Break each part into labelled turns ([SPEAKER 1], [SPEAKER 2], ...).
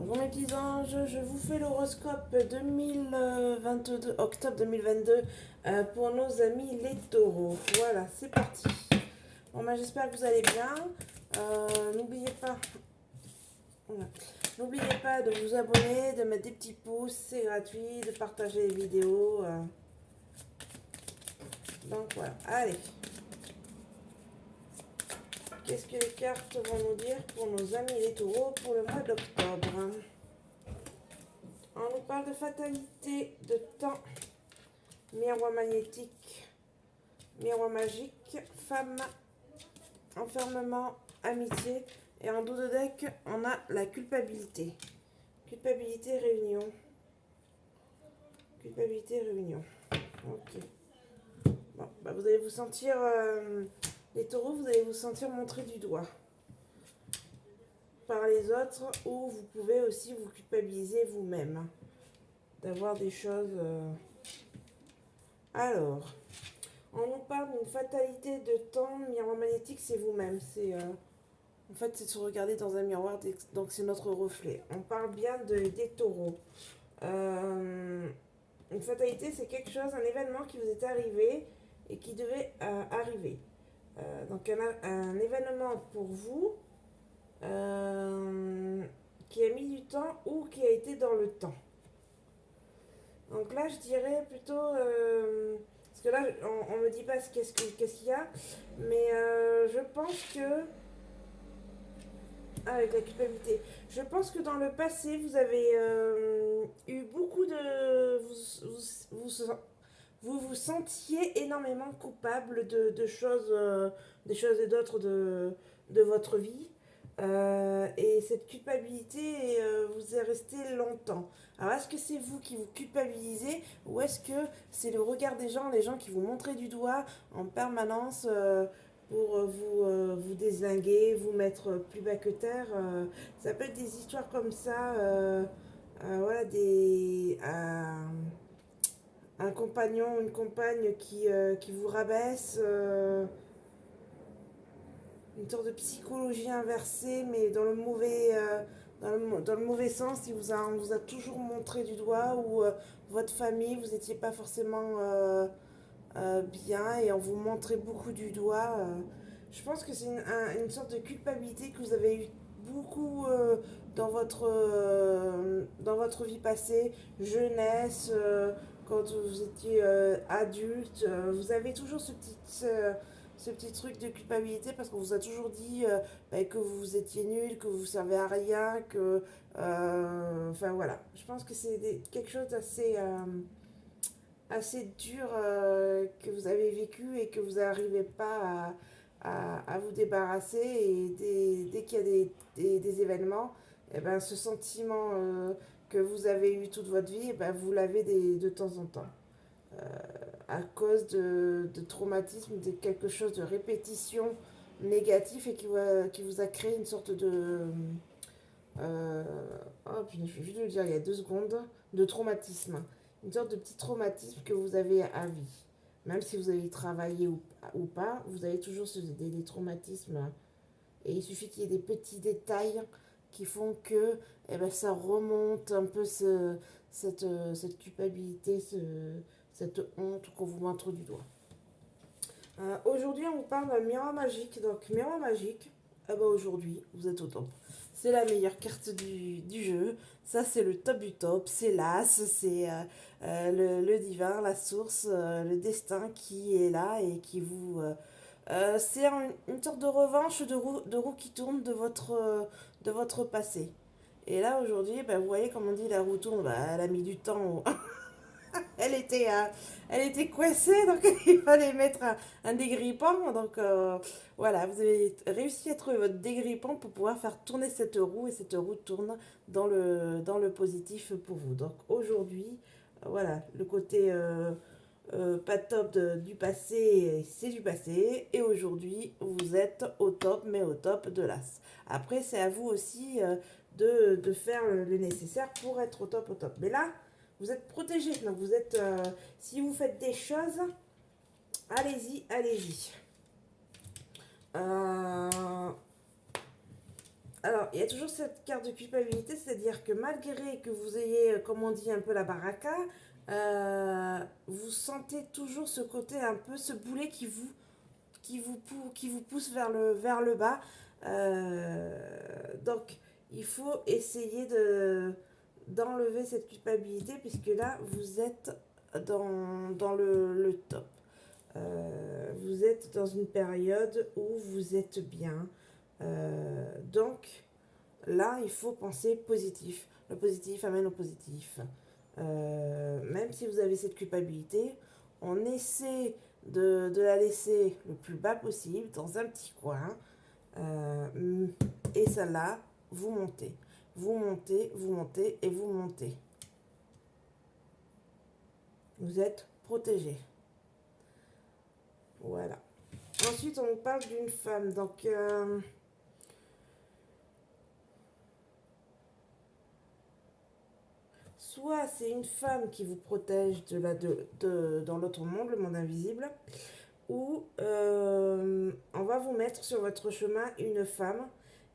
[SPEAKER 1] Bonjour mes petits anges, je vous fais l'horoscope 2022, octobre 2022 pour nos amis les taureaux. Voilà, c'est parti. Bon, ben, j'espère que vous allez bien. N'oubliez pas, voilà. N'oubliez pas de vous abonner, de mettre des petits pouces, c'est gratuit, de partager les vidéos. Donc voilà, allez. Qu'est-ce que les cartes vont nous dire pour nos amis les taureaux pour le mois d'octobre? On nous parle de fatalité, de temps, miroir magnétique, miroir magique, femme, enfermement, amitié. Et en dos de deck, on a la culpabilité. Culpabilité, réunion. Culpabilité, réunion. Ok. Bon, bah vous allez vous sentir, les taureaux, vous allez vous sentir montré du doigt par les autres, ou vous pouvez aussi vous culpabiliser vous-même d'avoir des choses. Alors, on nous parle d'une fatalité de temps, miroir magnétique, c'est vous-même. En fait, c'est de se regarder dans un miroir, donc c'est notre reflet. On parle bien des taureaux. Une fatalité, c'est quelque chose, un événement qui vous est arrivé et qui devait arriver. Donc un événement pour vous qui a mis du temps ou qui a été dans le temps. Donc là, je dirais plutôt... parce que là, on ne me dit pas qu'est-ce qu'il y a, mais je pense que... Avec la culpabilité. Je pense que dans le passé, vous avez eu beaucoup de... vous sentiez énormément coupable de choses, des choses et d'autres de votre vie. Et cette culpabilité vous est restée longtemps. Alors, est-ce que c'est vous qui vous culpabilisez ou est-ce que c'est le regard des gens qui vous montrent du doigt en permanence pour vous dézinguer, vous mettre plus bas que terre? Ça peut être des histoires comme ça, voilà, un compagnon, une compagne qui vous rabaisse, une sorte de psychologie inversée, mais dans le dans le mauvais sens. On vous a toujours montré du doigt, ou votre famille, vous n'étiez pas forcément bien et on vous montrait beaucoup du doigt. Je pense que c'est une sorte de culpabilité que vous avez eu beaucoup dans votre vie passée, jeunesse, quand vous étiez adulte. Vous avez toujours ce petit truc de culpabilité parce qu'on vous a toujours dit bah, que vous étiez nul, que vous ne servez à rien, que... Enfin voilà, je pense que c'est quelque chose d'assez... assez dur que vous avez vécu et que vous n'arrivez pas à vous débarrasser. Et dès qu'il y a des événements, et ben, ce sentiment que vous avez eu toute votre vie, et ben, vous l'avez de temps en temps. Euh, à cause de traumatisme, de quelque chose de répétition négatif et qui vous a créé une sorte de... Euh, oh, je vais juste le dire il y a 2 secondes, de traumatisme. Une sorte de petit traumatisme que vous avez à vie. Même si vous avez travaillé ou pas, vous avez toujours des traumatismes. Et il suffit qu'il y ait des petits détails qui font que eh ben, ça remonte un peu cette culpabilité, cette honte qu'on vous montre du doigt. Aujourd'hui, on vous parle d'un miroir magique. Donc, miroir magique, eh ben, aujourd'hui, vous êtes au top. C'est la meilleure carte du jeu. Ça, c'est le top du top. C'est l'as, c'est le divin, la source, le destin qui est là et qui vous... c'est une sorte de revanche de roue qui tourne de votre passé. Et là, aujourd'hui, ben, vous voyez, comme on dit, la roue tourne, ben, elle a mis du temps. Elle était, euh, Elle était coincée, donc il fallait mettre un dégrippant. Donc voilà, vous avez réussi à trouver votre dégrippant pour pouvoir faire tourner cette roue et cette roue tourne dans le positif pour vous. Donc aujourd'hui, voilà, le côté pas top du passé, c'est du passé. Et aujourd'hui, vous êtes au top, mais au top de l'as. Après, c'est à vous aussi de faire le nécessaire pour être au top, au top. Mais là, vous êtes protégé. Donc, vous êtes, si vous faites des choses, allez-y, allez-y. Euh, Alors, il y a toujours cette carte de culpabilité, c'est-à-dire que malgré que vous ayez, comme on dit, un peu la baraka, vous sentez toujours ce côté un peu, ce boulet qui vous pousse vers le bas. Donc, il faut essayer d'enlever cette culpabilité, puisque là, vous êtes dans le top. Vous êtes dans une période où vous êtes bien. Donc, là, il faut penser positif. Le positif amène au positif. Même si vous avez cette culpabilité, on essaie de la laisser le plus bas possible, dans un petit coin. Euh, et celle-là, vous montez. Vous montez, vous montez et vous montez. Vous êtes protégé. Voilà. Ensuite, on parle d'une femme. Donc, soit c'est une femme qui vous protège dans l'autre monde, le monde invisible, ou on va vous mettre sur votre chemin une femme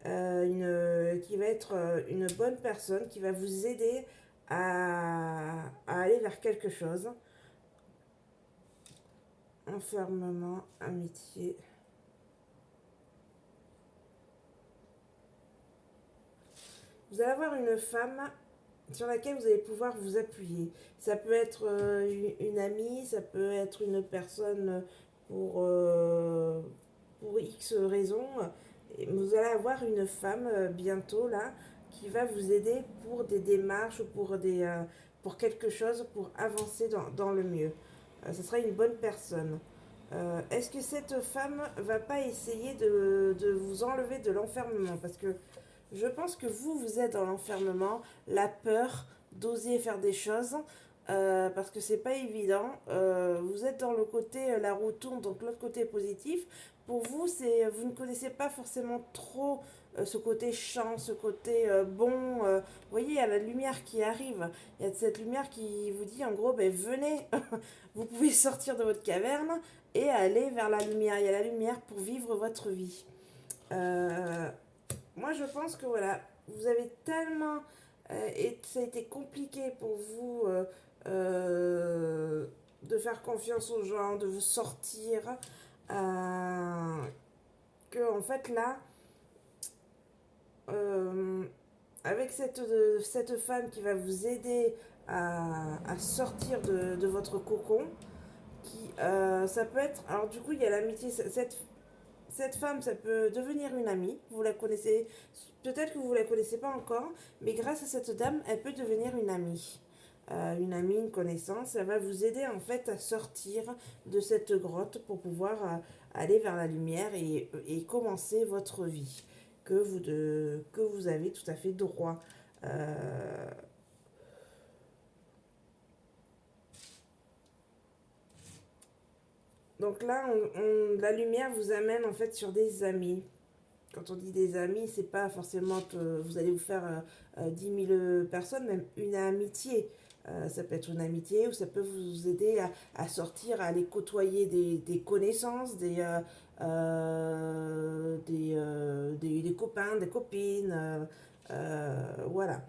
[SPEAKER 1] qui va être une bonne personne, qui va vous aider à aller vers quelque chose. Enfermement, amitié. Vous allez avoir une femme sur laquelle vous allez pouvoir vous appuyer. Ça peut être une amie, ça peut être une personne pour X raisons. Et vous allez avoir une femme bientôt là qui va vous aider pour des démarches, pour quelque chose, pour avancer dans le mieux. Ce sera une bonne personne. Est-ce que cette femme va pas essayer de vous enlever de l'enfermement? Parce que je pense que vous êtes dans l'enfermement, la peur d'oser faire des choses, parce que c'est pas évident. Vous êtes dans le côté, la roue tourne, donc l'autre côté est positif. Pour vous, vous ne connaissez pas forcément trop ce côté chant, ce côté bon. Vous voyez, il y a la lumière qui arrive. Il y a cette lumière qui vous dit, en gros, ben, venez, vous pouvez sortir de votre caverne et aller vers la lumière. Il y a la lumière pour vivre votre vie. Euh, Moi, je pense que voilà, vous avez tellement. Et ça a été compliqué pour vous de faire confiance aux gens, de vous sortir. Que, en fait, là, euh, avec cette femme qui va vous aider à sortir de votre cocon, ça peut être. Alors, du coup, il y a l'amitié. Cette femme, ça peut devenir une amie. Vous la connaissez, peut-être que vous ne la connaissez pas encore, mais grâce à cette dame, elle peut devenir une amie. Une amie, une connaissance, elle va vous aider en fait à sortir de cette grotte pour pouvoir aller vers la lumière et commencer votre vie que vous avez tout à fait droit. Euh, donc là, la lumière vous amène en fait sur des amis. Quand on dit des amis, c'est pas forcément que vous allez vous faire 10 000 personnes, même une amitié. Ça peut être une amitié ou ça peut vous aider à sortir, à aller côtoyer des connaissances, des copains, des copines. Voilà.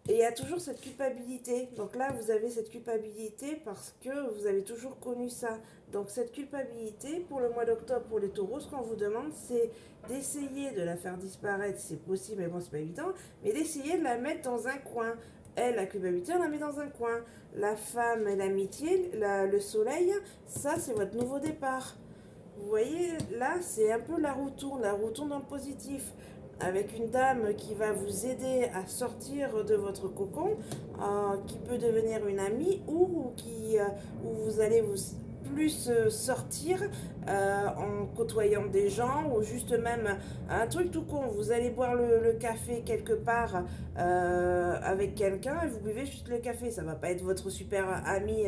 [SPEAKER 1] Et il y a toujours cette culpabilité. Donc là, vous avez cette culpabilité parce que vous avez toujours connu ça. Donc cette culpabilité, pour le mois d'octobre, pour les taureaux, ce qu'on vous demande, c'est d'essayer de la faire disparaître, si c'est possible, mais bon, c'est pas évident, mais d'essayer de la mettre dans un coin. Elle, la culpabilité, on la met dans un coin. La femme et l'amitié, le soleil, ça, c'est votre nouveau départ. Vous voyez, là, c'est un peu la roue tourne dans le positif. Avec une dame qui va vous aider à sortir de votre cocon, qui peut devenir une amie où vous allez vous plus sortir en côtoyant des gens ou juste même un truc tout con, vous allez boire le café quelque part avec quelqu'un et vous buvez juste le café, ça va pas être votre super ami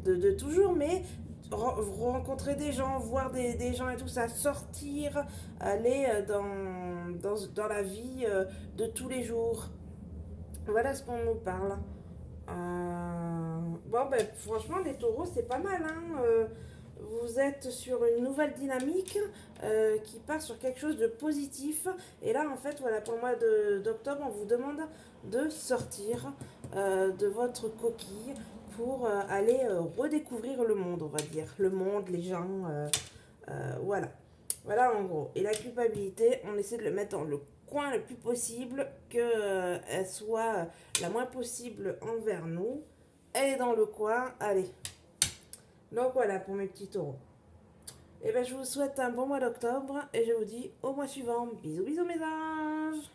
[SPEAKER 1] de toujours, mais rencontrer des gens, voir des gens et tout ça, sortir, aller dans la vie de tous les jours. Voilà ce qu'on nous parle. Bon, ben franchement, les taureaux, c'est pas mal. Hein. vous êtes sur une nouvelle dynamique qui part sur quelque chose de positif. Et là, en fait, voilà, pour le mois d'octobre, on vous demande de sortir de votre coquille pour aller redécouvrir le monde, on va dire. Le monde, les gens, voilà. Voilà en gros. Et la culpabilité, on essaie de le mettre dans le coin le plus possible, qu'elle soit la moins possible envers nous. Elle est dans le coin, allez. Donc voilà pour mes petits taureaux. Et ben je vous souhaite un bon mois d'octobre et je vous dis au mois suivant. Bisous bisous mes anges.